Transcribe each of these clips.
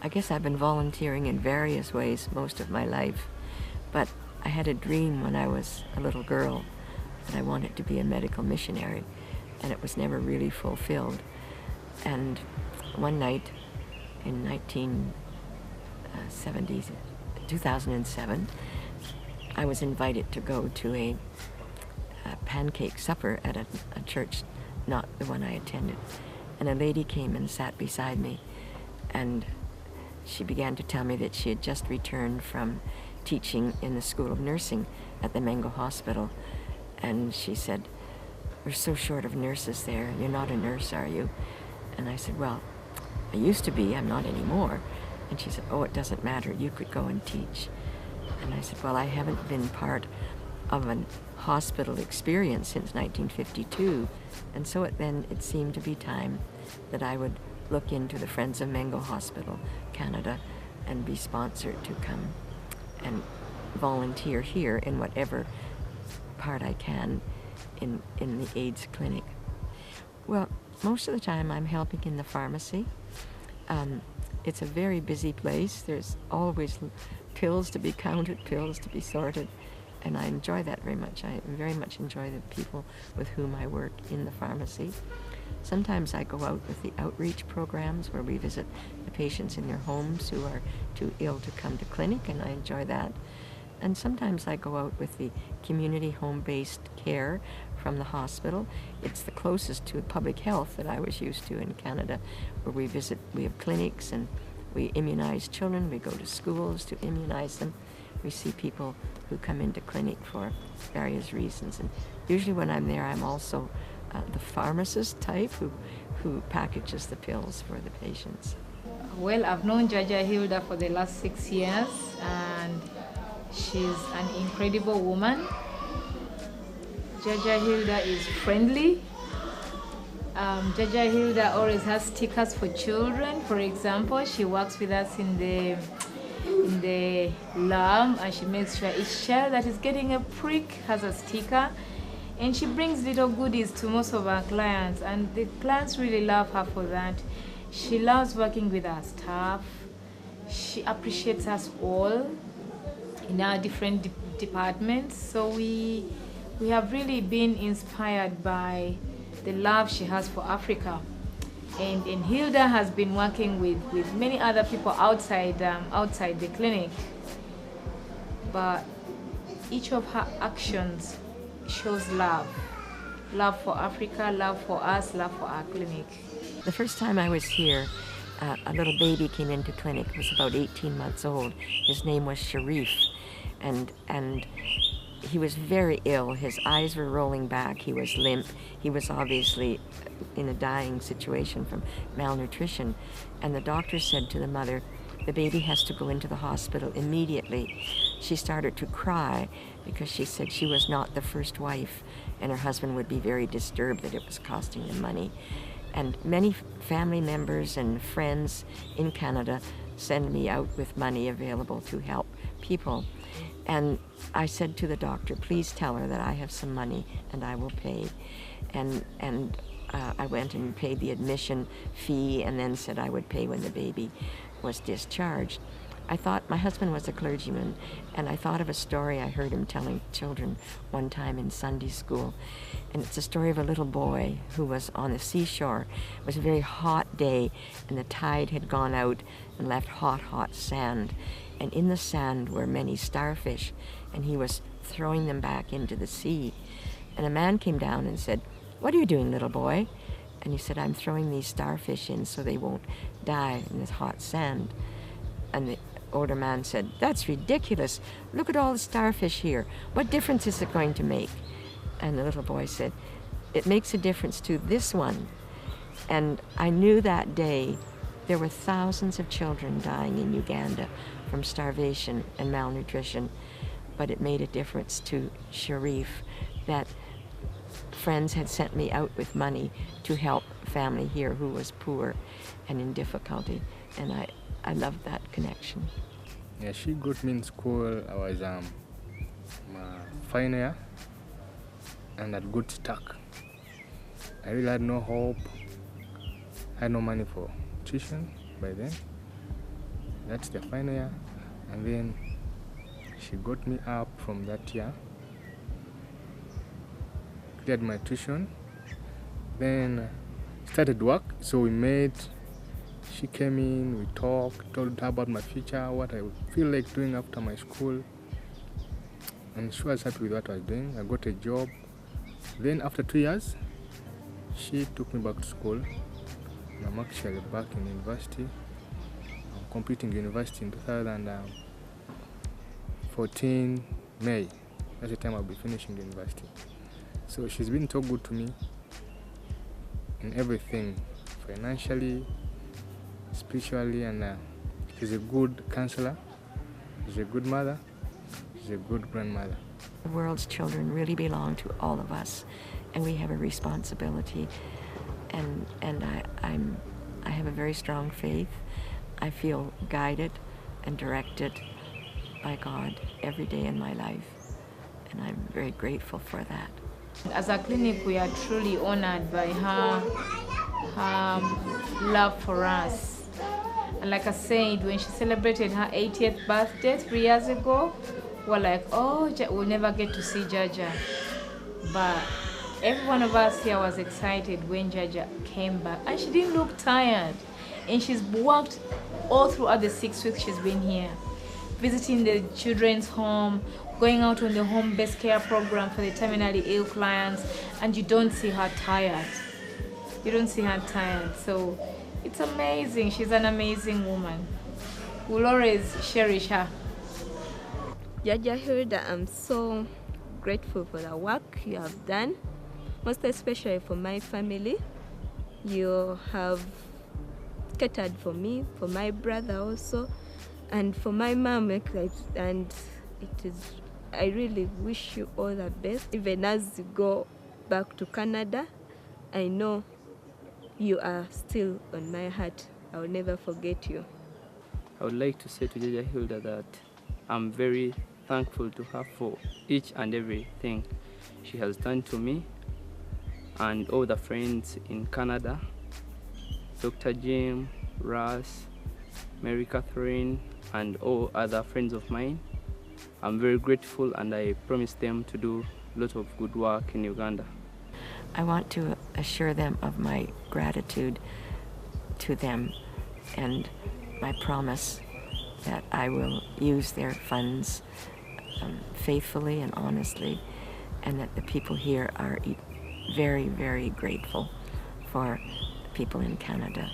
I guess I've been volunteering in various ways most of my life, but I had a dream when I was a little girl that I wanted to be a medical missionary, and it was never really fulfilled. And one night in 2007, I was invited to go to a pancake supper at a church, not the one I attended. And a lady came and sat beside me, and she began to tell me that she had just returned from teaching in the School of Nursing at the Mengo Hospital. And she said, "We're so short of nurses there. You're not a nurse, are you?" And I said, "Well, I used to be. I'm not anymore." And she said, "Oh, it doesn't matter. You could go and teach." And I said, "Well, I haven't been part of a hospital experience since 1952. And so it seemed to be time that I would look into the Friends of Mengo Hospital, Canada, and be sponsored to come and volunteer here in whatever part I can in the AIDS clinic. Well, most of the time I'm helping in the pharmacy. It's a very busy place. There's always pills to be counted, pills to be sorted, and I enjoy that very much. I very much enjoy the people with whom I work in the pharmacy. Sometimes I go out with the outreach programs where we visit the patients in their homes who are too ill to come to clinic, and I enjoy that. And sometimes I go out with the community home-based care from the hospital. It's the closest to public health that I was used to in Canada, where we have clinics and we immunize children, we go to schools to immunize them. We see people who come into clinic for various reasons. And usually when I'm there, I'm also the pharmacist type who packages the pills for the patients. Well, I've known Jjajja Hilda for the last 6 years, and she's an incredible woman. Jjajja Hilda is friendly. Jjajja Hilda always has stickers for children. For example, she works with us in the lab, and she makes sure each child that is getting a prick has a sticker. And she brings little goodies to most of our clients, and the clients really love her for that. She loves working with our staff. She appreciates us all in our different departments. So we have really been inspired by the love she has for Africa. And Hilda has been working with many other people outside the clinic. But each of her actions shows love for Africa, love for us, love for our clinic. The first time I was here, a little baby came into clinic. He was about 18 months old. His name was Sharif, and he was very ill. His eyes were rolling back. He was limp. He was obviously in a dying situation from malnutrition. And the doctor said to the mother, "The baby has to go into the hospital immediately." She started to cry because she said she was not the first wife, and her husband would be very disturbed that it was costing him money. And many family members and friends in Canada send me out with money available to help people. And I said to the doctor, "Please tell her that I have some money and I will pay." And I went and paid the admission fee and then said I would pay when the baby was discharged. I thought, my husband was a clergyman, and I thought of a story I heard him telling children one time in Sunday school. And it's a story of a little boy who was on the seashore. It was a very hot day, and the tide had gone out and left hot, hot sand. And in the sand were many starfish, and he was throwing them back into the sea. And a man came down and said, "What are you doing, little boy?" And he said, "I'm throwing these starfish in so they won't die in this hot sand." And the older man said, "That's ridiculous. Look at all the starfish here. What difference is it going to make?" And the little boy said, "It makes a difference to this one." And I knew that day there were thousands of children dying in Uganda from starvation and malnutrition, but it made a difference to Sharif that friends had sent me out with money to help a family here who was poor and in difficulty, and I loved that connection. Yeah, she got me in school. I was final year, and I got stuck. I really had no hope. I had no money for tuition by then. That's the final year. And then she got me up from that year, cleared my tuition, then started work. So we met, she came in, we talked, told her about my future, what I would feel like doing after my school. And she was happy with what I was doing. I got a job. Then after 2 years, she took me back to school. And I'm actually back in university. I'm completing university in 2014 May. That's the time I'll be finishing university. So she's been so good to me in everything, financially, spiritually, and she's a good counselor, she's a good mother, she's a good grandmother. The world's children really belong to all of us, and we have a responsibility. And I have a very strong faith. I feel guided and directed by God every day in my life, and I'm very grateful for that. As a clinic, we are truly honored by her love for us. And like I said, when she celebrated her 80th birthday 3 years ago, we're like, oh, we'll never get to see Jjajja. But every one of us here was excited when Jjajja came back. And she didn't look tired. And she's worked all throughout the 6 weeks she's been here, visiting the children's home, going out on the home-based care program for the terminally ill clients, and you don't see her tired. You don't see her tired. So it's amazing. She's an amazing woman. We'll always cherish her. Jjajja Hilda, I'm so grateful for the work you have done, most especially for my family. You have catered for me, for my brother also, and for my mom, and I really wish you all the best. Even as you go back to Canada, I know you are still on my heart. I will never forget you. I would like to say to Jjajja Hilda that I'm very thankful to her for each and everything she has done to me and all the friends in Canada, Dr. Jim, Russ, Mary Catherine, and all other friends of mine. I'm very grateful, and I promise them to do a lot of good work in Uganda. I want to assure them of my gratitude to them and my promise that I will use their funds faithfully and honestly, and that the people here are very, very grateful for the people in Canada.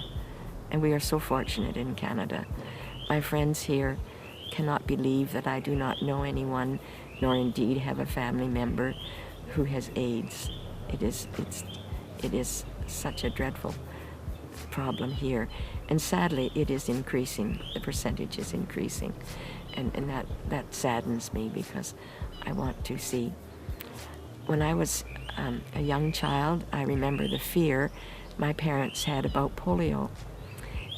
And we are so fortunate in Canada. My friends here cannot believe that I do not know anyone, nor indeed have a family member who has AIDS. It is such a dreadful problem here, and sadly it is increasing. The percentage is increasing, and that saddens me, because I want to see. When I was a young child, I remember the fear my parents had about polio,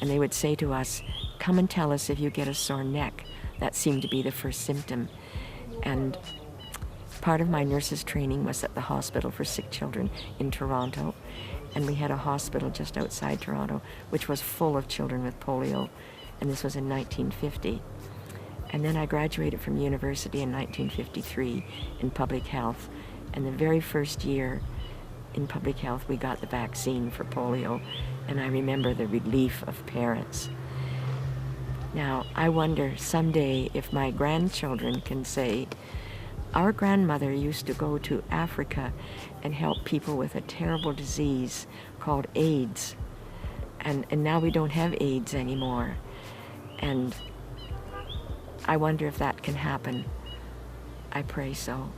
and they would say to us, come and tell us if you get a sore neck. That seemed to be the first symptom. And part of my nurse's training was at the hospital for sick children in Toronto, and we had a hospital just outside Toronto which was full of children with polio, and this was in 1950. And then I graduated from university in 1953 in public health, and the very first year in public health we got the vaccine for polio, and I remember the relief of parents. Now, I wonder someday if my grandchildren can say, our grandmother used to go to Africa and help people with a terrible disease called AIDS. And now we don't have AIDS anymore. And I wonder if that can happen. I pray so.